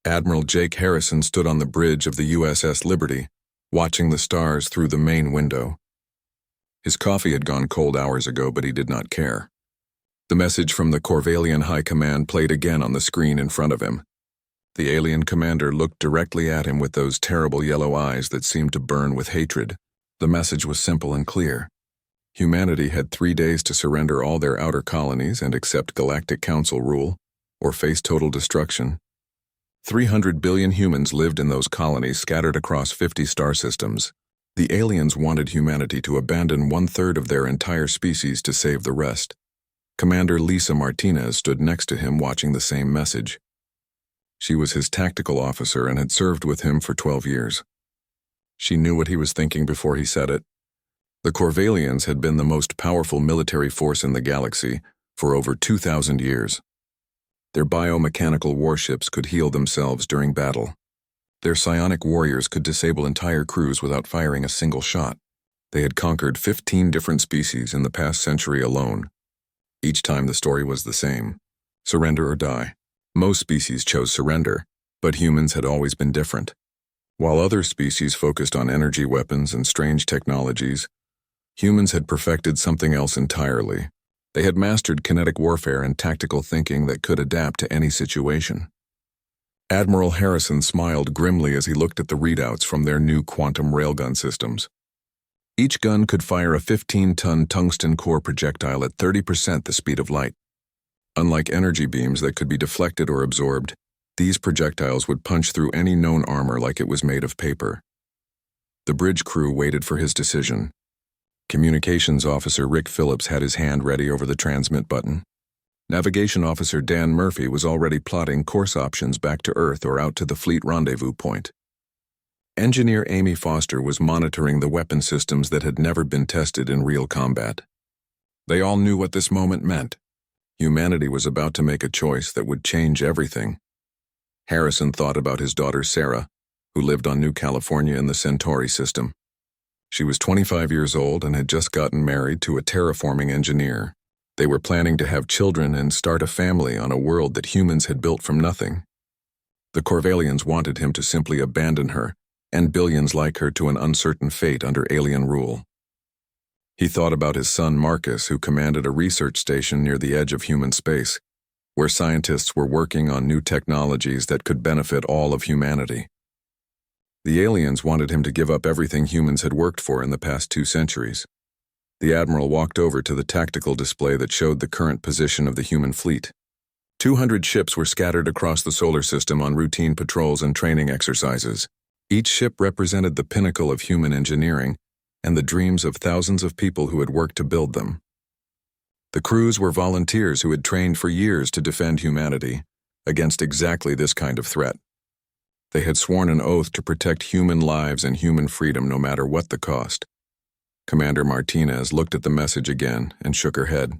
Admiral Jake Harrison stood on the bridge of the USS Liberty, watching the stars through the main window. His coffee had gone cold hours ago, but he did not care. The message from the Corvallian High Command played again on the screen in front of him. The alien commander looked directly at him with those terrible yellow eyes that seemed to burn with hatred. The message was simple and clear. Humanity had 3 days to surrender all their outer colonies and accept Galactic Council rule, or face total destruction. 300 billion humans lived in those colonies scattered across 50 star systems. The aliens wanted humanity to abandon 1/3 of their entire species to save the rest. Commander Lisa Martinez stood next to him watching the same message. She was his tactical officer and had served with him for 12 years. She knew what he was thinking before he said it. The Corvallians had been the most powerful military force in the galaxy for over 2,000 years. Their biomechanical warships could heal themselves during battle. Their psionic warriors could disable entire crews without firing a single shot. They had conquered 15 different species in the past century alone. Each time the story was the same: surrender or die. Most species chose surrender, but humans had always been different. While other species focused on energy weapons and strange technologies, humans had perfected something else entirely. They had mastered kinetic warfare and tactical thinking that could adapt to any situation. Admiral Harrison smiled grimly as he looked at the readouts from their new quantum railgun systems. Each gun could fire a 15-ton tungsten core projectile at 30% the speed of light. Unlike energy beams that could be deflected or absorbed, these projectiles would punch through any known armor like it was made of paper. The bridge crew waited for his decision. Communications Officer Rick Phillips had his hand ready over the transmit button. Navigation Officer Dan Murphy was already plotting course options back to Earth or out to the fleet rendezvous point. Engineer Amy Foster was monitoring the weapon systems that had never been tested in real combat. They all knew what this moment meant. Humanity was about to make a choice that would change everything. Harrison thought about his daughter Sarah, who lived on New California in the Centauri system. She was 25 years old and had just gotten married to a terraforming engineer. They were planning to have children and start a family on a world that humans had built from nothing. The Corvallians wanted him to simply abandon her and billions like her to an uncertain fate under alien rule. He thought about his son Marcus, who commanded a research station near the edge of human space, where scientists were working on new technologies that could benefit all of humanity. The aliens wanted him to give up everything humans had worked for in the past 2 centuries. The Admiral walked over to the tactical display that showed the current position of the human fleet. 200 ships were scattered across the solar system on routine patrols and training exercises. Each ship represented the pinnacle of human engineering and the dreams of thousands of people who had worked to build them. The crews were volunteers who had trained for years to defend humanity against exactly this kind of threat. They had sworn an oath to protect human lives and human freedom no matter what the cost. Commander Martinez looked at the message again and shook her head.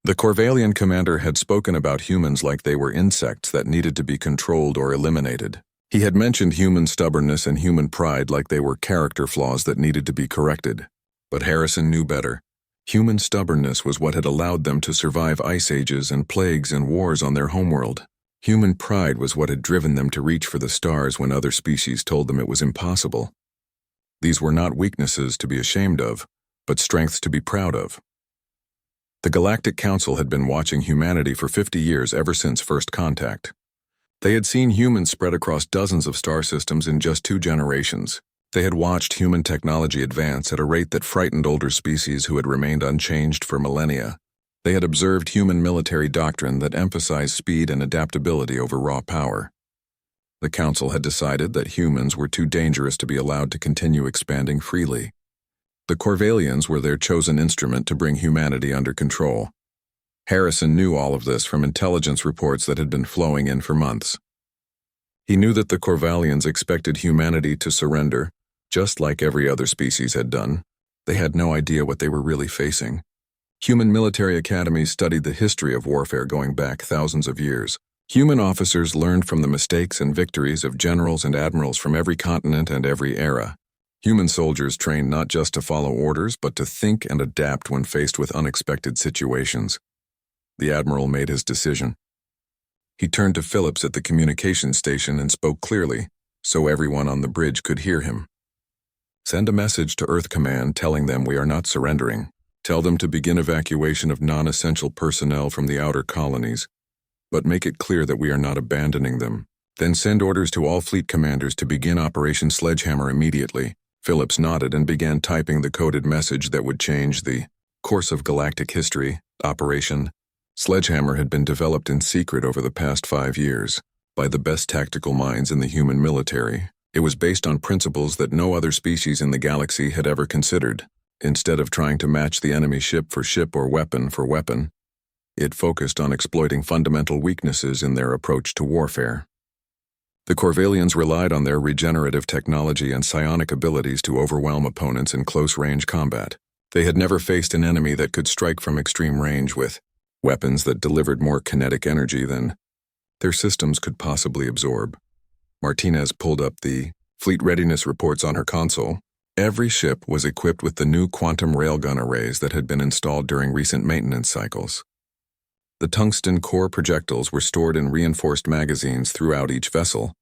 The Corvallian commander had spoken about humans like they were insects that needed to be controlled or eliminated. He had mentioned human stubbornness and human pride like they were character flaws that needed to be corrected. But Harrison knew better. Human stubbornness was what had allowed them to survive ice ages and plagues and wars on their homeworld. Human pride was what had driven them to reach for the stars when other species told them it was impossible. These were not weaknesses to be ashamed of, but strengths to be proud of. The Galactic Council had been watching humanity for 50 years ever since first contact. They had seen humans spread across dozens of star systems in just 2 generations. They had watched human technology advance at a rate that frightened older species who had remained unchanged for millennia. They had observed human military doctrine that emphasized speed and adaptability over raw power. The Council had decided that humans were too dangerous to be allowed to continue expanding freely. The Corvallians were their chosen instrument to bring humanity under control. Harrison knew all of this from intelligence reports that had been flowing in for months. He knew that the Corvallians expected humanity to surrender, just like every other species had done. They had no idea what they were really facing. Human military academies studied the history of warfare going back thousands of years. Human officers learned from the mistakes and victories of generals and admirals from every continent and every era. Human soldiers trained not just to follow orders, but to think and adapt when faced with unexpected situations. The Admiral made his decision. He turned to Phillips at the communications station and spoke clearly, so everyone on the bridge could hear him. "Send a message to Earth Command telling them we are not surrendering. Tell them to begin evacuation of non-essential personnel from the outer colonies, but make it clear that we are not abandoning them. Then send orders to all fleet commanders to begin Operation Sledgehammer immediately." Phillips nodded and began typing the coded message that would change the course of galactic history. Operation Sledgehammer had been developed in secret over the past 5 years by the best tactical minds in the human military. It was based on principles that no other species in the galaxy had ever considered. Instead of trying to match the enemy ship or weapon for weapon, it focused on exploiting fundamental weaknesses in their approach to warfare. The Corvallians relied on their regenerative technology and psionic abilities to overwhelm opponents in close-range combat. They had never faced an enemy that could strike from extreme range with weapons that delivered more kinetic energy than their systems could possibly absorb. Martinez pulled up the fleet readiness reports on her console. Every ship was equipped with the new quantum railgun arrays that had been installed during recent maintenance cycles. The tungsten core projectiles were stored in reinforced magazines throughout each vessel.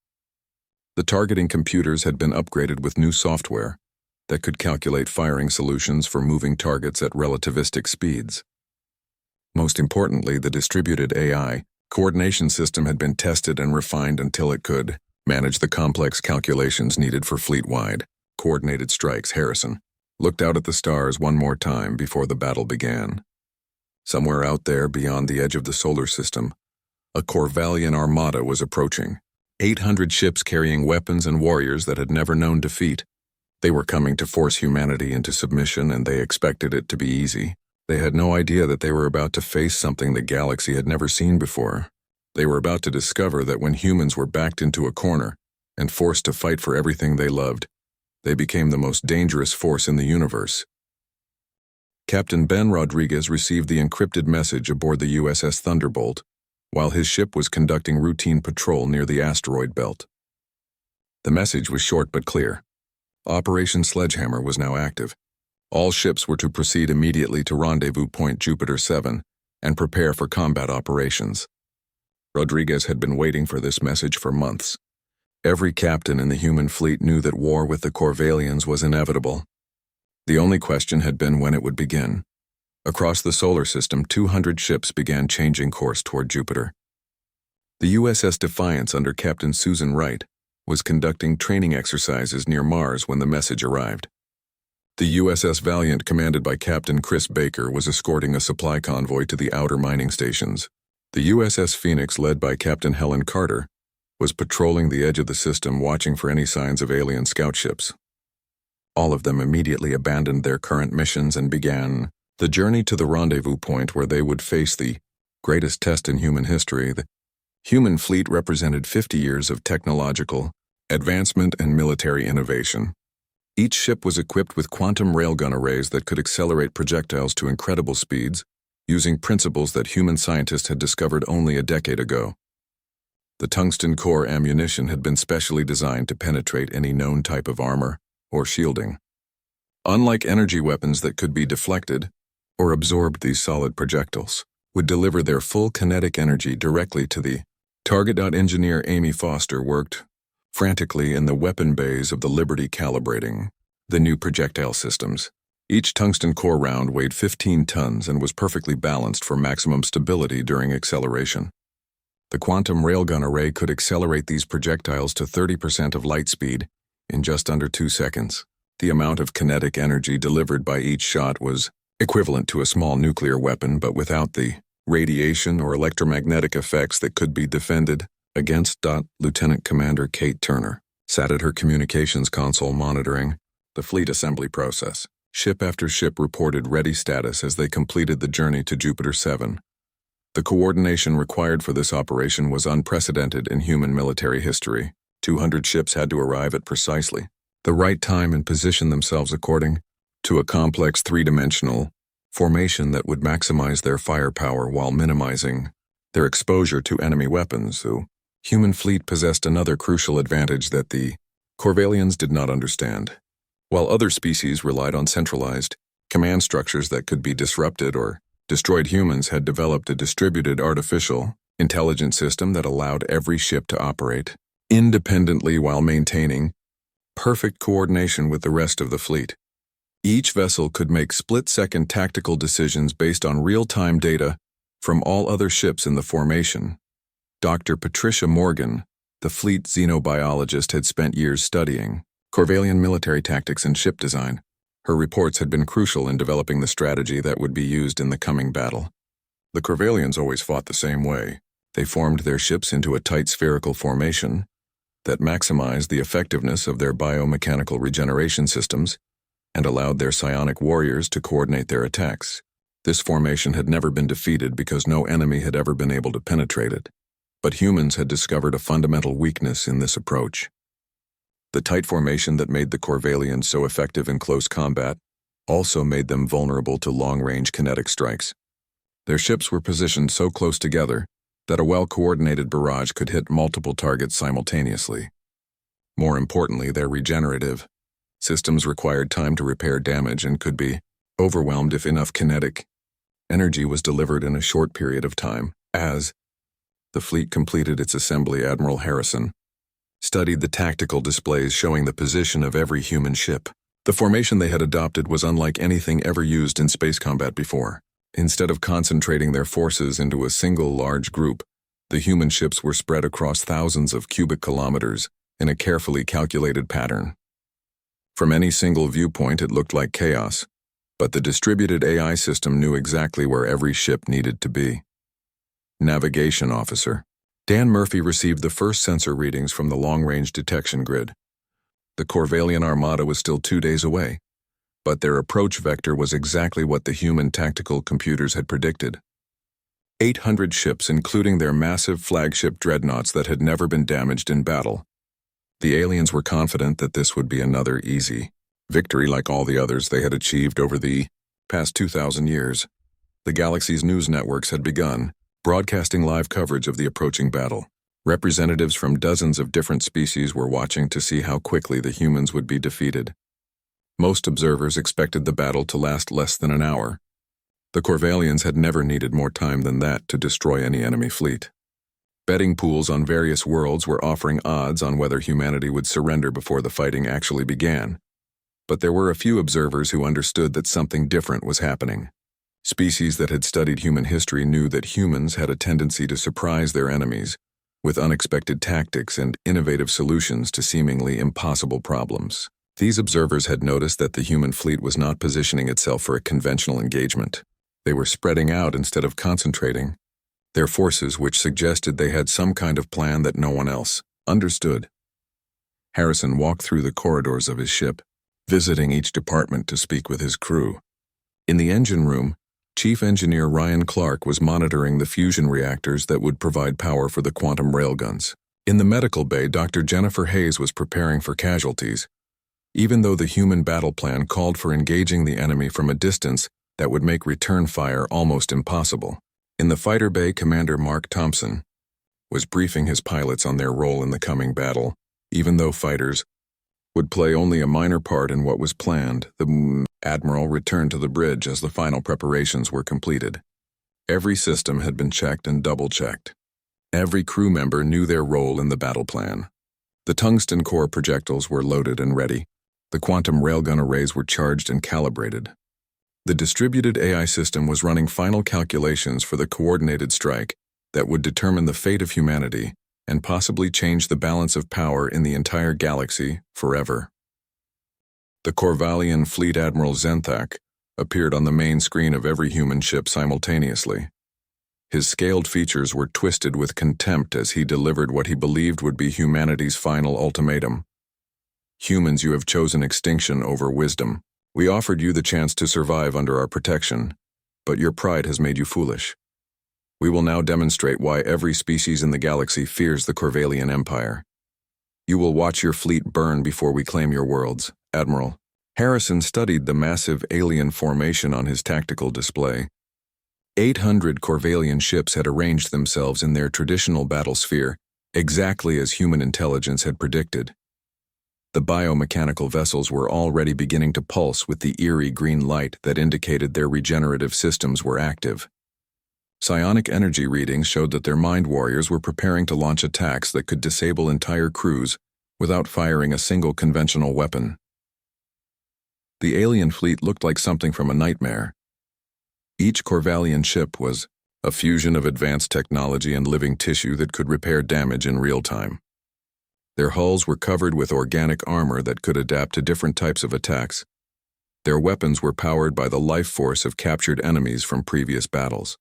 The targeting computers had been upgraded with new software that could calculate firing solutions for moving targets at relativistic speeds. Most importantly, the distributed AI coordination system had been tested and refined until it could manage the complex calculations needed for fleet-wide coordinated strikes. Harrison looked out at the stars one more time before the battle began. Somewhere out there beyond the edge of the solar system, a Corvallian armada was approaching. 800 ships carrying weapons and warriors that had never known defeat. They were coming to force humanity into submission, and they expected it to be easy. They had no idea that they were about to face something the galaxy had never seen before. They were about to discover that when humans were backed into a corner and forced to fight for everything they loved, they became the most dangerous force in the universe. Captain Ben Rodriguez received the encrypted message aboard the USS Thunderbolt while his ship was conducting routine patrol near the asteroid belt. The message was short but clear. Operation Sledgehammer was now active. All ships were to proceed immediately to Rendezvous Point Jupiter 7 and prepare for combat operations. Rodriguez had been waiting for this message for months. Every captain in the human fleet knew that war with the Corvallians was inevitable. The only question had been when it would begin. Across the solar system, 200 ships began changing course toward Jupiter. The USS Defiance under Captain Susan Wright was conducting training exercises near Mars when the message arrived. The USS Valiant, commanded by Captain Chris Baker, was escorting a supply convoy to the outer mining stations. The USS Phoenix, led by Captain Helen Carter, was patrolling the edge of the system, watching for any signs of alien scout ships. All of them immediately abandoned their current missions and began the journey to the rendezvous point where they would face the greatest test in human history. The human fleet represented 50 years of technological advancement and military innovation. Each ship was equipped with quantum railgun arrays that could accelerate projectiles to incredible speeds, using principles that human scientists had discovered only a decade ago. The tungsten core ammunition had been specially designed to penetrate any known type of armor or shielding. Unlike energy weapons that could be deflected or absorbed, these solid projectiles would deliver their full kinetic energy directly to the target. Engineer Amy Foster worked frantically in the weapon bays of the Liberty, calibrating the new projectile systems. Each tungsten core round weighed 15 tons and was perfectly balanced for maximum stability during acceleration. The quantum railgun array could accelerate these projectiles to 30% of light speed in just under 2 seconds. The amount of kinetic energy delivered by each shot was equivalent to a small nuclear weapon, but without the radiation or electromagnetic effects that could be defended against. Lieutenant Commander Kate Turner sat at her communications console monitoring the fleet assembly process. Ship after ship reported ready status as they completed the journey to Jupiter 7. The coordination required for this operation was unprecedented in human military history. 200 ships had to arrive at precisely the right time and position themselves according to a complex three-dimensional formation that would maximize their firepower while minimizing their exposure to enemy weapons. The human fleet possessed another crucial advantage that the Corvallians did not understand. While other species relied on centralized command structures that could be disrupted or destroyed, humans had developed a distributed artificial intelligent system that allowed every ship to operate independently while maintaining perfect coordination with the rest of the fleet. Each vessel could make split-second tactical decisions based on real-time data from all other ships in the formation. Dr. Patricia Morgan, the fleet xenobiologist, had spent years studying Corvallian military tactics and ship design. Her reports had been crucial in developing the strategy that would be used in the coming battle. The Corvallians always fought the same way. They formed their ships into a tight spherical formation that maximized the effectiveness of their biomechanical regeneration systems and allowed their psionic warriors to coordinate their attacks. This formation had never been defeated because no enemy had ever been able to penetrate it. But humans had discovered a fundamental weakness in this approach. The tight formation that made the Corvallians so effective in close combat also made them vulnerable to long-range kinetic strikes. Their ships were positioned so close together that a well-coordinated barrage could hit multiple targets simultaneously. More importantly, their regenerative systems required time to repair damage and could be overwhelmed if enough kinetic energy was delivered in a short period of time. As the fleet completed its assembly, Admiral Harrison studied the tactical displays showing the position of every human ship. The formation they had adopted was unlike anything ever used in space combat before. Instead of concentrating their forces into a single large group, the human ships were spread across thousands of cubic kilometers in a carefully calculated pattern. From any single viewpoint, it looked like chaos, but the distributed AI system knew exactly where every ship needed to be. Navigation Officer Dan Murphy received the first sensor readings from the long-range detection grid. The Corvallian Armada was still 2 days away, but their approach vector was exactly what the human tactical computers had predicted. 800 ships, including their massive flagship dreadnoughts that had never been damaged in battle. The aliens were confident that this would be another easy victory like all the others they had achieved over the past 2,000 years. The galaxy's news networks had begun broadcasting live coverage of the approaching battle. Representatives from dozens of different species were watching to see how quickly the humans would be defeated. Most observers expected the battle to last less than an hour. The Corvallians had never needed more time than that to destroy any enemy fleet. Betting pools on various worlds were offering odds on whether humanity would surrender before the fighting actually began. But there were a few observers who understood that something different was happening. Species that had studied human history knew that humans had a tendency to surprise their enemies with unexpected tactics and innovative solutions to seemingly impossible problems. These observers had noticed that the human fleet was not positioning itself for a conventional engagement. They were spreading out instead of concentrating their forces, which suggested they had some kind of plan that no one else understood. Harrison walked through the corridors of his ship, visiting each department to speak with his crew. In the engine room, Chief Engineer Ryan Clark was monitoring the fusion reactors that would provide power for the quantum railguns. In the medical bay, Dr. Jennifer Hayes was preparing for casualties. Even though the human battle plan called for engaging the enemy from a distance that would make return fire almost impossible. In the fighter bay, Commander Mark Thompson was briefing his pilots on their role in the coming battle. Even though fighters would play only a minor part in what was planned, the Admiral returned to the bridge as the final preparations were completed. Every system had been checked and double-checked. Every crew member knew their role in the battle plan. The tungsten core projectiles were loaded and ready. The quantum railgun arrays were charged and calibrated. The distributed AI system was running final calculations for the coordinated strike that would determine the fate of humanity and possibly change the balance of power in the entire galaxy forever. The Corvallian Fleet Admiral Zenthak appeared on the main screen of every human ship simultaneously. His scaled features were twisted with contempt as he delivered what he believed would be humanity's final ultimatum. Humans, you have chosen extinction over wisdom. We offered you the chance to survive under our protection, but your pride has made you foolish. We will now demonstrate why every species in the galaxy fears the Corvallian Empire. You will watch your fleet burn before we claim your worlds, Admiral. Harrison studied the massive alien formation on his tactical display. 800 Corvallian ships had arranged themselves in their traditional battle sphere, exactly as human intelligence had predicted. The biomechanical vessels were already beginning to pulse with the eerie green light that indicated their regenerative systems were active. Psionic energy readings showed that their mind warriors were preparing to launch attacks that could disable entire crews without firing a single conventional weapon. The alien fleet looked like something from a nightmare. Each Corvallian ship was a fusion of advanced technology and living tissue that could repair damage in real time. Their hulls were covered with organic armor that could adapt to different types of attacks. Their weapons were powered by the life force of captured enemies from previous battles.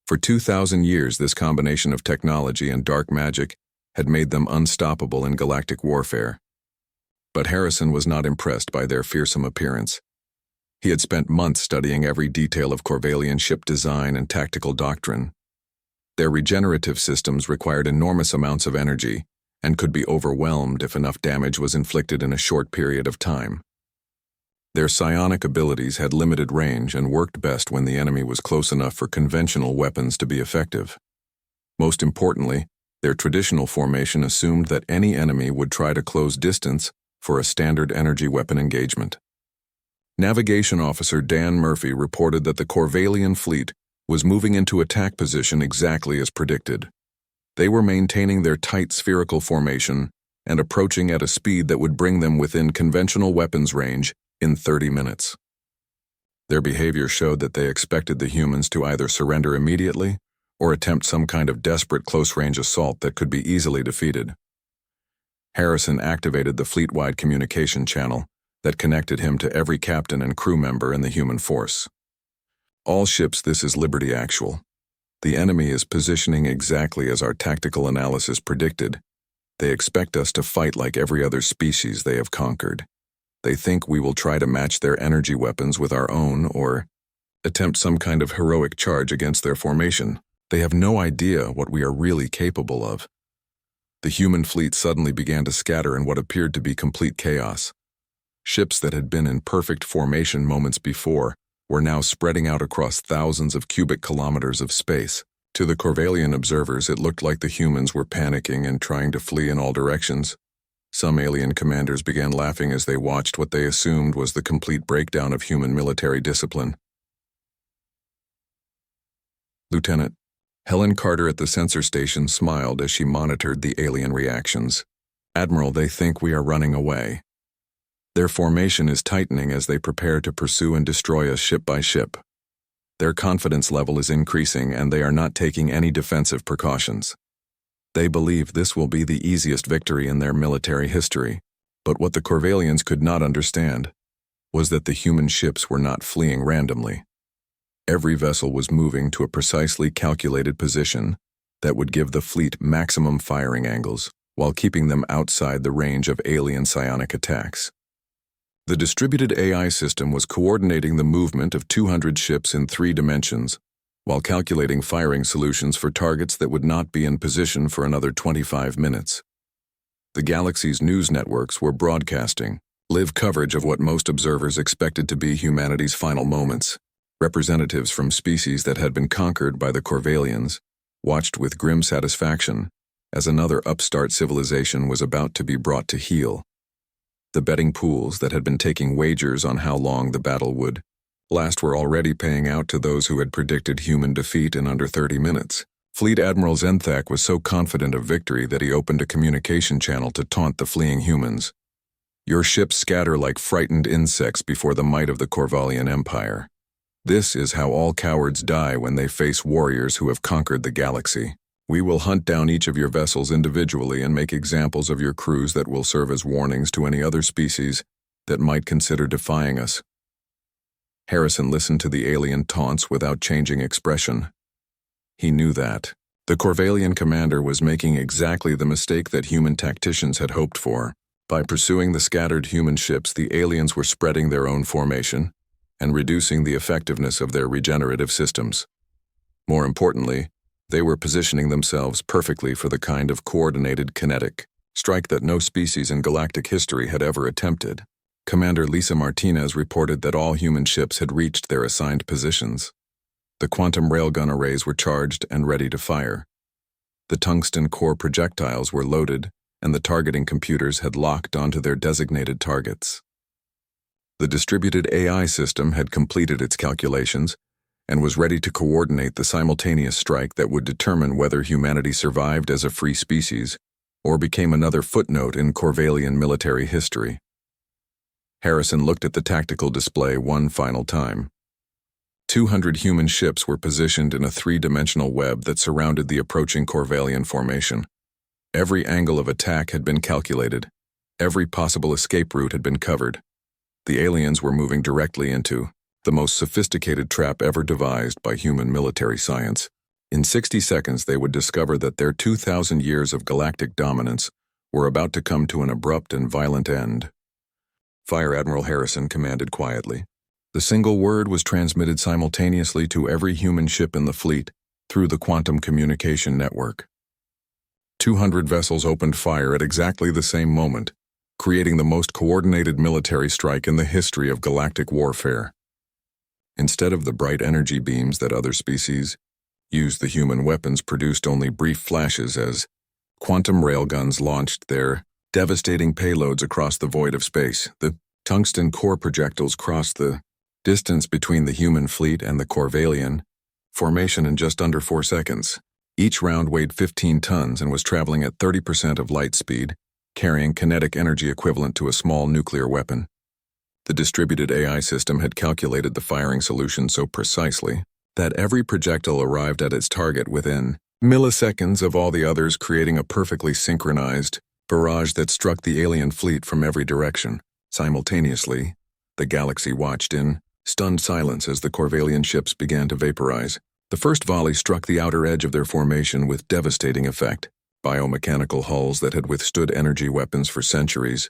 For 2,000 years, this combination of technology and dark magic had made them unstoppable in galactic warfare. But Harrison was not impressed by their fearsome appearance. He had spent months studying every detail of Corvallian ship design and tactical doctrine. Their regenerative systems required enormous amounts of energy and could be overwhelmed if enough damage was inflicted in a short period of time. Their psionic abilities had limited range and worked best when the enemy was close enough for conventional weapons to be effective. Most importantly, their traditional formation assumed that any enemy would try to close distance for a standard energy weapon engagement. Navigation Officer Dan Murphy reported that the Corvallian fleet was moving into attack position exactly as predicted. They were maintaining their tight spherical formation and approaching at a speed that would bring them within conventional weapons range in 30 minutes. Their behavior showed that they expected the humans to either surrender immediately or attempt some kind of desperate close-range assault that could be easily defeated. Harrison activated the fleet-wide communication channel that connected him to every captain and crew member in the human force. All ships, this is Liberty Actual. The enemy is positioning exactly as our tactical analysis predicted. They expect us to fight like every other species they have conquered. They think we will try to match their energy weapons with our own or attempt some kind of heroic charge against their formation. They have no idea what we are really capable of. The human fleet suddenly began to scatter in what appeared to be complete chaos. Ships that had been in perfect formation moments before were now spreading out across thousands of cubic kilometers of space. To the Corvallian observers, it looked like the humans were panicking and trying to flee in all directions. Some alien commanders began laughing as they watched what they assumed was the complete breakdown of human military discipline. Lieutenant Helen Carter at the sensor station smiled as she monitored the alien reactions. Admiral, they think we are running away. Their formation is tightening as they prepare to pursue and destroy us ship by ship. Their confidence level is increasing and they are not taking any defensive precautions. They believe this will be the easiest victory in their military history, but what the Corvallians could not understand was that the human ships were not fleeing randomly. Every vessel was moving to a precisely calculated position that would give the fleet maximum firing angles while keeping them outside the range of alien psionic attacks. The distributed AI system was coordinating the movement of 200 ships in 3 dimensions, while calculating firing solutions for targets that would not be in position for another 25 minutes. The galaxy's news networks were broadcasting live coverage of what most observers expected to be humanity's final moments. Representatives from species that had been conquered by the Corvallians watched with grim satisfaction as another upstart civilization was about to be brought to heel. The betting pools that had been taking wagers on how long the battle would last were already paying out to those who had predicted human defeat in under 30 minutes. Fleet Admiral Zenthak was so confident of victory that he opened a communication channel to taunt the fleeing humans. Your ships scatter like frightened insects before the might of the Corvallian Empire. This is how all cowards die when they face warriors who have conquered the galaxy. We will hunt down each of your vessels individually and make examples of your crews that will serve as warnings to any other species that might consider defying us. Harrison listened to the alien taunts without changing expression. He knew that the Corvallian commander was making exactly the mistake that human tacticians had hoped for. By pursuing the scattered human ships, the aliens were spreading their own formation and reducing the effectiveness of their regenerative systems. More importantly, they were positioning themselves perfectly for the kind of coordinated kinetic strike that no species in galactic history had ever attempted. Commander Lisa Martinez reported that all human ships had reached their assigned positions. The quantum railgun arrays were charged and ready to fire. The tungsten core projectiles were loaded, and the targeting computers had locked onto their designated targets. The distributed AI system had completed its calculations and was ready to coordinate the simultaneous strike that would determine whether humanity survived as a free species or became another footnote in Corvallian military history. Harrison looked at the tactical display one final time. 200 human ships were positioned in a three-dimensional web that surrounded the approaching Corvallian formation. Every angle of attack had been calculated. Every possible escape route had been covered. The aliens were moving directly into the most sophisticated trap ever devised by human military science. In 60 seconds, they would discover that their 2,000 years of galactic dominance were about to come to an abrupt and violent end. Fire Admiral Harrison commanded quietly. The single word was transmitted simultaneously to every human ship in the fleet through the quantum communication network. 200 vessels opened fire at exactly the same moment, creating the most coordinated military strike in the history of galactic warfare. Instead of the bright energy beams that other species used, the human weapons produced only brief flashes as quantum railguns launched their devastating payloads across the void of space. The tungsten core projectiles crossed the distance between the human fleet and the Corvallian formation in just under 4 seconds. Each round weighed 15 tons and was traveling at 30% of light speed, carrying kinetic energy equivalent to a small nuclear weapon. The distributed AI system had calculated the firing solution so precisely that every projectile arrived at its target within milliseconds of all the others, creating a perfectly synchronized barrage that struck the alien fleet from every direction. Simultaneously, the galaxy watched in stunned silence as the Corvallian ships began to vaporize. The first volley struck the outer edge of their formation with devastating effect. Biomechanical hulls that had withstood energy weapons for centuries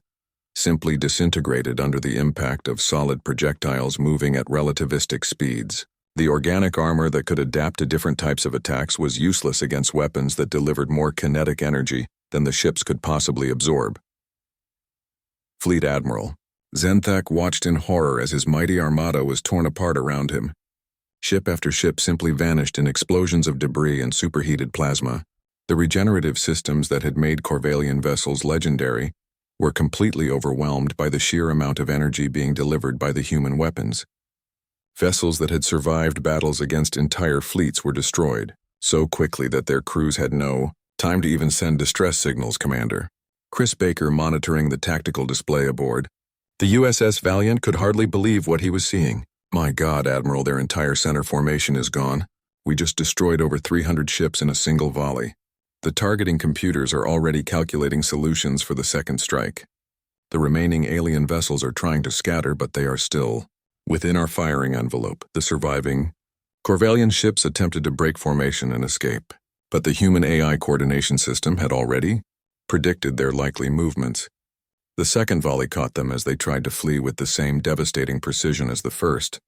simply disintegrated under the impact of solid projectiles moving at relativistic speeds. The organic armor that could adapt to different types of attacks was useless against weapons that delivered more kinetic energy than the ships could possibly absorb. Fleet Admiral Zenthak watched in horror as his mighty armada was torn apart around him. Ship after ship simply vanished in explosions of debris and superheated plasma. The regenerative systems that had made Corvallian vessels legendary were completely overwhelmed by the sheer amount of energy being delivered by the human weapons. Vessels that had survived battles against entire fleets were destroyed so quickly that their crews had no time to even send distress signals, Commander. Chris Baker, monitoring the tactical display aboard the USS Valiant, could hardly believe what he was seeing. My God, Admiral, their entire center formation is gone. We just destroyed over 300 ships in a single volley. The targeting computers are already calculating solutions for the second strike. The remaining alien vessels are trying to scatter, but they are still within our firing envelope. The surviving Corvallian ships attempted to break formation and escape, but the human AI coordination system had already predicted their likely movements. The second volley caught them as they tried to flee with the same devastating precision as the first.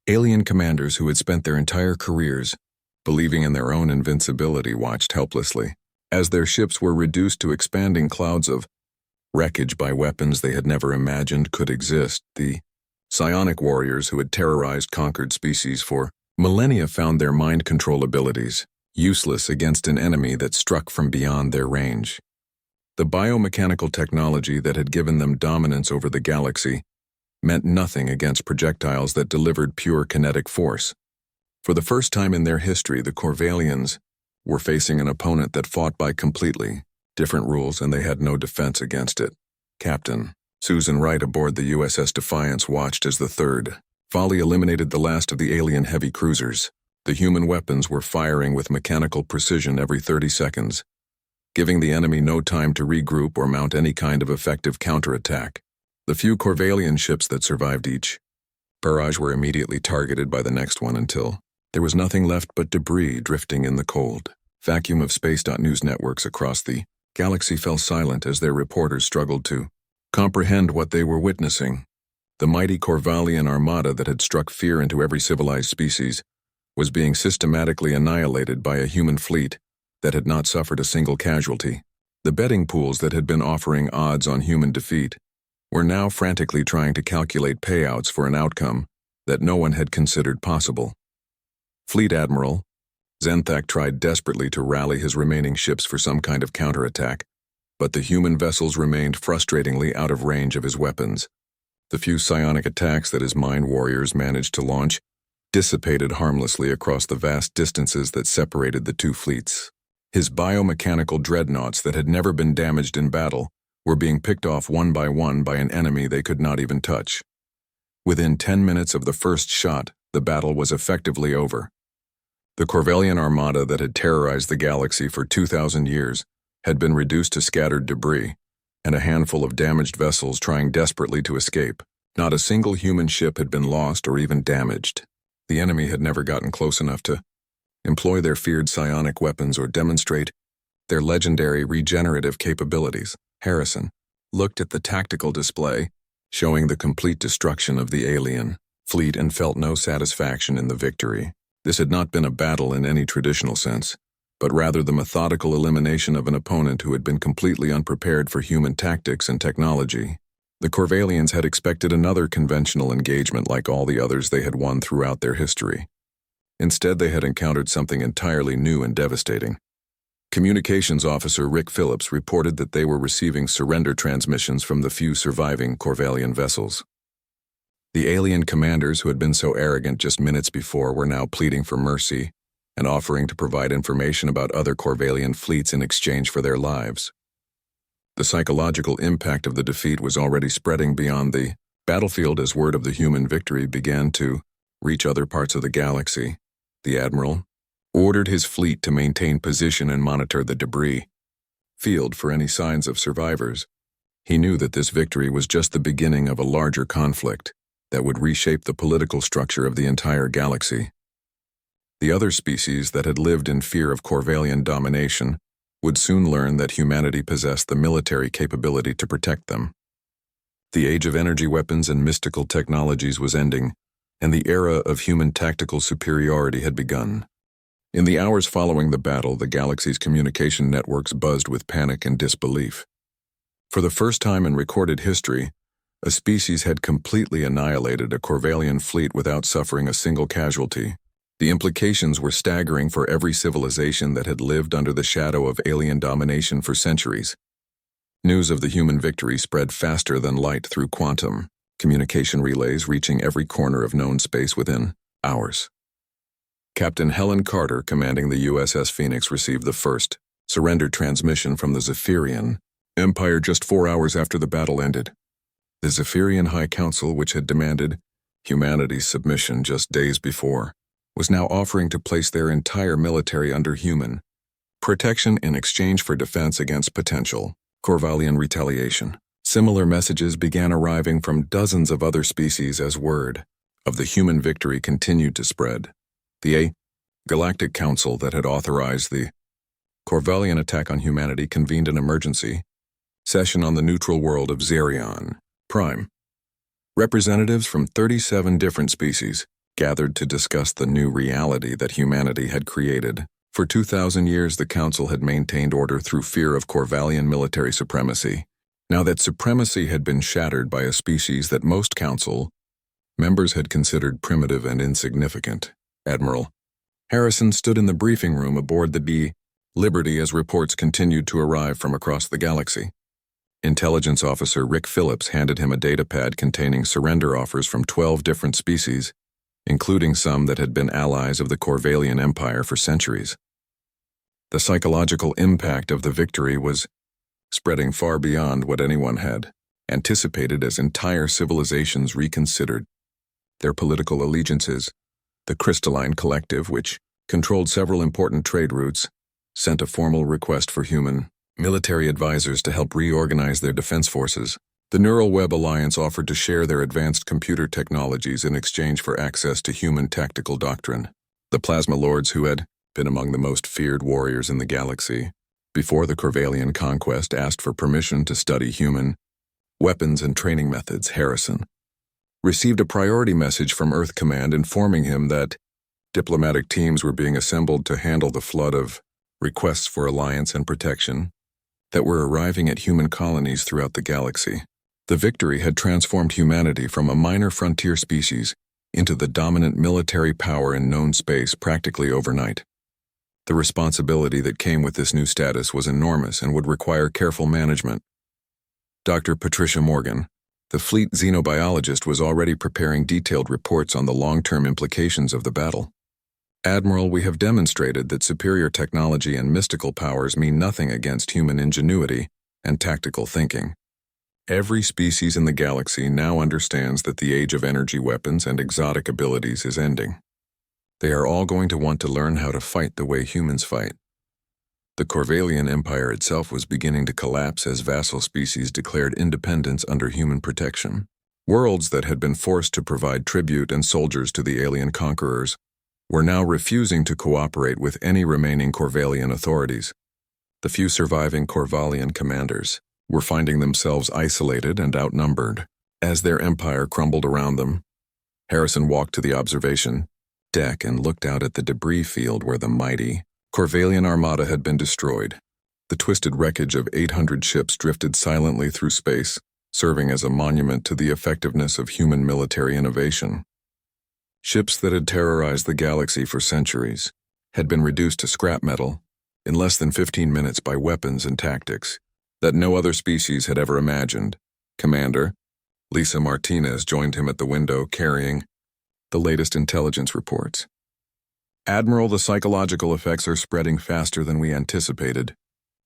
Alien commanders who had spent their entire careers believing in their own invincibility watched helplessly as their ships were reduced to expanding clouds of wreckage by weapons they had never imagined could exist. The psionic warriors who had terrorized conquered species for millennia found their mind control abilities useless against an enemy that struck from beyond their range. The biomechanical technology that had given them dominance over the galaxy meant nothing against projectiles that delivered pure kinetic force. For the first time in their history, the Corvallians were facing an opponent that fought by completely different rules, and they had no defense against it. Captain Susan Wright aboard the USS Defiance watched as the third volley eliminated the last of the alien heavy cruisers. The human weapons were firing with mechanical precision every 30 seconds, giving the enemy no time to regroup or mount any kind of effective counterattack. The few Corvallian ships that survived each barrage were immediately targeted by the next one until there was nothing left but debris drifting in the cold vacuum of space.news networks across the galaxy fell silent as their reporters struggled to comprehend what they were witnessing. The mighty Corvallian armada that had struck fear into every civilized species was being systematically annihilated by a human fleet that had not suffered a single casualty. The betting pools that had been offering odds on human defeat were now frantically trying to calculate payouts for an outcome that no one had considered possible. Fleet Admiral Zenthak tried desperately to rally his remaining ships for some kind of counterattack, but the human vessels remained frustratingly out of range of his weapons. The few psionic attacks that his mind warriors managed to launch dissipated harmlessly across the vast distances that separated the two fleets. His biomechanical dreadnoughts that had never been damaged in battle were being picked off one by an enemy they could not even touch. Within 10 minutes of the first shot, the battle was effectively over. The Corvellian armada that had terrorized the galaxy for 2,000 years had been reduced to scattered debris, and a handful of damaged vessels trying desperately to escape. Not a single human ship had been lost or even damaged. The enemy had never gotten close enough to employ their feared psionic weapons or demonstrate their legendary regenerative capabilities. Harrison looked at the tactical display, showing the complete destruction of the alien fleet, and felt no satisfaction in the victory. This had not been a battle in any traditional sense, but rather the methodical elimination of an opponent who had been completely unprepared for human tactics and technology. The Corvellians had expected another conventional engagement like all the others they had won throughout their history. Instead, they had encountered something entirely new and devastating. Communications officer Rick Phillips reported that they were receiving surrender transmissions from the few surviving Corvellian vessels. The alien commanders who had been so arrogant just minutes before were now pleading for mercy and offering to provide information about other Corvellian fleets in exchange for their lives. The psychological impact of the defeat was already spreading beyond the battlefield as word of the human victory began to reach other parts of the galaxy. The admiral ordered his fleet to maintain position and monitor the debris field for any signs of survivors. He knew that this victory was just the beginning of a larger conflict that would reshape the political structure of the entire galaxy. The other species that had lived in fear of Corvellian domination would soon learn that humanity possessed the military capability to protect them. The age of energy weapons and mystical technologies was ending, and the era of human tactical superiority had begun. In the hours following the battle, the galaxy's communication networks buzzed with panic and disbelief. For the first time in recorded history, a species had completely annihilated a Corvellian fleet without suffering a single casualty. The implications were staggering for every civilization that had lived under the shadow of alien domination for centuries. News of the human victory spread faster than light through quantum communication relays, reaching every corner of known space within hours. Captain Helen Carter, commanding the USS Phoenix, received the first surrender transmission from the Zephyrian Empire just 4 hours after the battle ended. The Zephyrian High Council, which had demanded humanity's submission just days before, was now offering to place their entire military under human protection in exchange for defense against potential Corvellian retaliation. Similar messages began arriving from dozens of other species as word of the human victory continued to spread. The Galactic Council that had authorized the Corvellian attack on humanity convened an emergency session on the neutral world of Xerion Prime. Representatives from 37 different species gathered to discuss the new reality that humanity had created. For 2,000 years, the Council had maintained order through fear of Corvellian military supremacy. Now that supremacy had been shattered by a species that most Council members had considered primitive and insignificant, Admiral Harrison stood in the briefing room aboard the Liberty as reports continued to arrive from across the galaxy. Intelligence Officer Rick Phillips handed him a datapad containing surrender offers from 12 different species, including some that had been allies of the Corvellian Empire for centuries. The psychological impact of the victory was spreading far beyond what anyone had anticipated as entire civilizations reconsidered their political allegiances. The Crystalline Collective, which controlled several important trade routes, sent a formal request for human military advisors to help reorganize their defense forces. The Neural Web Alliance offered to share their advanced computer technologies in exchange for access to human tactical doctrine. The Plasma Lords, who had been among the most feared warriors in the galaxy before the Corvellian conquest, asked for permission to study human weapons and training methods. Harrison received a priority message from Earth Command informing him that diplomatic teams were being assembled to handle the flood of requests for alliance and protection that were arriving at human colonies throughout the galaxy. The victory had transformed humanity from a minor frontier species into the dominant military power in known space practically overnight. The responsibility that came with this new status was enormous and would require careful management. Dr. Patricia Morgan, The fleet xenobiologist was already preparing detailed reports on the long-term implications of the battle. "Admiral, we have demonstrated that superior technology and mystical powers mean nothing against human ingenuity and tactical thinking. Every species in the galaxy now understands that the age of energy weapons and exotic abilities is ending. They are all going to want to learn how to fight the way humans fight." The Corvallian Empire itself was beginning to collapse as vassal species declared independence under human protection. Worlds that had been forced to provide tribute and soldiers to the alien conquerors were now refusing to cooperate with any remaining Corvallian authorities. The few surviving Corvallian commanders were finding themselves isolated and outnumbered. As their empire crumbled around them, Harrison walked to the observation deck and looked out at the debris field where the mighty Corvallian Armada had been destroyed. The twisted wreckage of 800 ships drifted silently through space, serving as a monument to the effectiveness of human military innovation. Ships that had terrorized the galaxy for centuries had been reduced to scrap metal in less than 15 minutes by weapons and tactics that no other species had ever imagined. Commander Lisa Martinez joined him at the window carrying the latest intelligence reports. "Admiral, the psychological effects are spreading faster than we anticipated.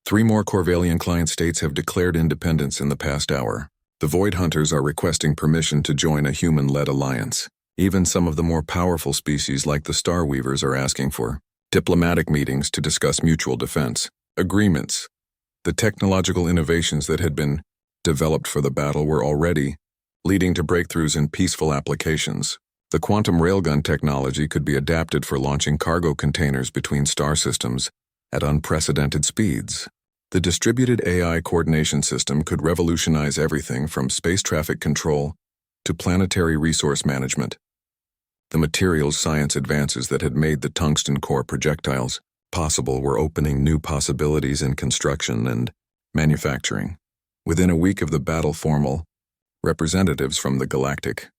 3 more Corvallian client states have declared independence in the past hour. The Void Hunters are requesting permission to join a human-led alliance. Even some of the more powerful species like the Star Weavers are asking for diplomatic meetings to discuss mutual defense agreements." The technological innovations that had been developed for the battle were already leading to breakthroughs in peaceful applications. The quantum railgun technology could be adapted for launching cargo containers between star systems at unprecedented speeds. The distributed AI coordination system could revolutionize everything from space traffic control to planetary resource management. The materials science advances that had made the tungsten core projectiles possible were opening new possibilities in construction and manufacturing. Within a week of the battle, formal representatives from the Galactic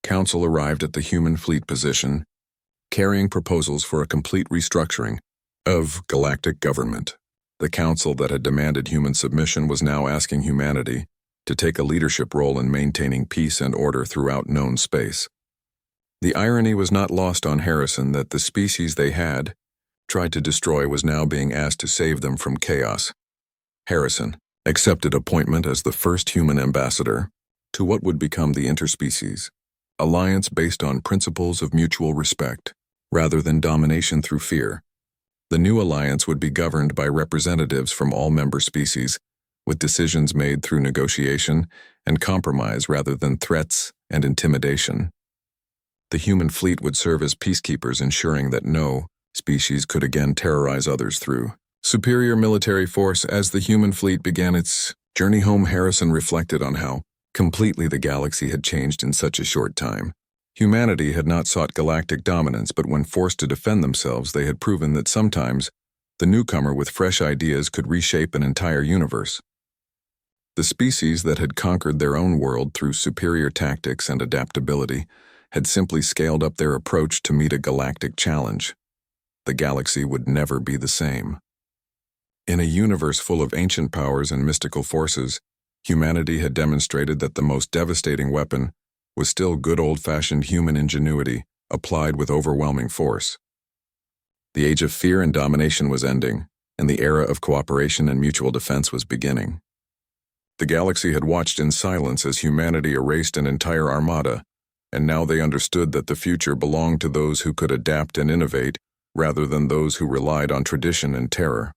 Council arrived at the human fleet position, carrying proposals for a complete restructuring of galactic government. The council that had demanded human submission was now asking humanity to take a leadership role in maintaining peace and order throughout known space. The irony was not lost on Harrison that the species they had tried to destroy was now being asked to save them from chaos. Harrison accepted appointment as the first human ambassador to what would become the interspecies alliance based on principles of mutual respect, rather than domination through fear. The new alliance would be governed by representatives from all member species, with decisions made through negotiation and compromise rather than threats and intimidation. The human fleet would serve as peacekeepers, ensuring that no species could again terrorize others through superior military force. As the human fleet began its journey home, Harrison reflected on how completely the galaxy had changed in such a short time. Humanity had not sought galactic dominance, but when forced to defend themselves, they had proven that sometimes the newcomer with fresh ideas could reshape an entire universe. The species that had conquered their own world through superior tactics and adaptability had simply scaled up their approach to meet a galactic challenge. The galaxy would never be the same. In a universe full of ancient powers and mystical forces, humanity had demonstrated that the most devastating weapon was still good old-fashioned human ingenuity applied with overwhelming force. The age of fear and domination was ending, and the era of cooperation and mutual defense was beginning. The galaxy had watched in silence as humanity erased an entire armada, and now they understood that the future belonged to those who could adapt and innovate rather than those who relied on tradition and terror.